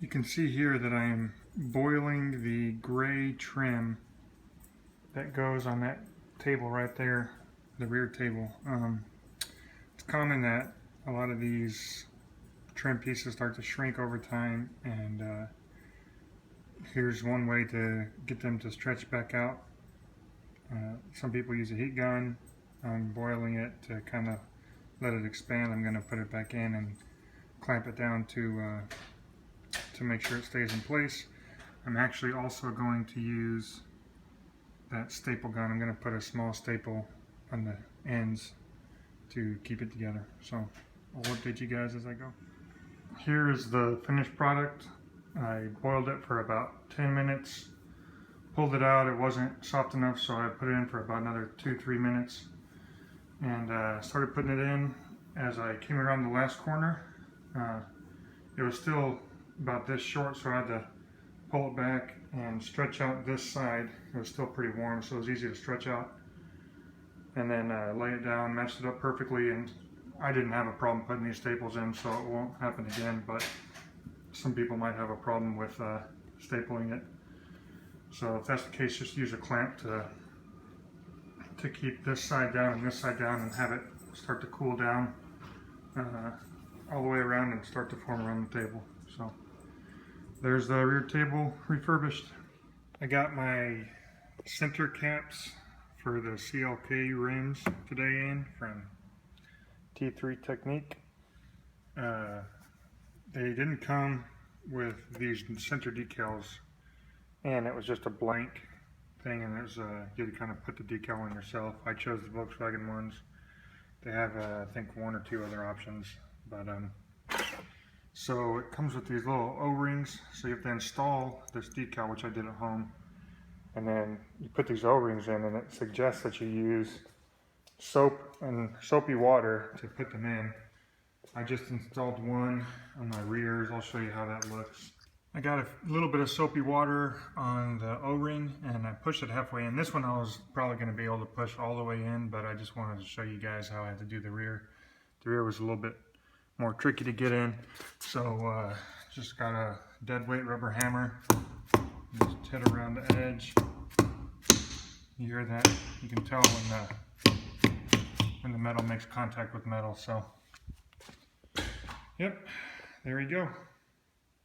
You can see here that I am boiling the gray trim that goes on that table right there, the rear table. It's common that a lot of these trim pieces start to shrink over time, and here's one way to get them to stretch back out. Some people use a heat gun. I'm boiling it to kind of let it expand. I'm going to put it back in and clamp it down to make sure it stays in place. I'm actually also going to use that staple gun. I'm going to put a small staple on the ends to keep it together. So I'll update you guys as I go. Here is the finished product. I boiled it for about 10 minutes, pulled it out. It wasn't soft enough, so I put it in for about another 2-3 minutes, and started putting it in. As I came around the last corner, it was still about this short, so I had to pull it back and stretch out this side. It was still pretty warm, so it was easy to stretch out, and then lay it down, matched it up perfectly, and I didn't have a problem putting these staples in, so it won't happen again, but some people might have a problem with stapling it. So if that's the case, just use a clamp to keep this side down and this side down, and have it start to cool down all the way around and start to form around the table. So there's the rear table refurbished. I got my center caps for the CLK rims today in from T3 Technique. They didn't come with these center decals, and it was just a blank thing, and there's you had to kind of put the decal on yourself. I chose the Volkswagen ones. They have I think 1 or 2 other options, but so it comes with these little O-rings, so you have to install this decal, which I did at home, and then you put these O-rings in, and it suggests that you use soap and soapy water to put them in. I just installed one on my rears. I'll show you how that looks. I got a little bit of soapy water on the O-ring, and I pushed it halfway in. This one I was probably going to be able to push all the way in, but I just wanted to show you guys how I had to do the rear. The rear was a little bit more tricky to get in, so just got a dead weight rubber hammer. Just hit around the edge. You hear that? You can tell when the metal makes contact with metal. So, yep, there we go.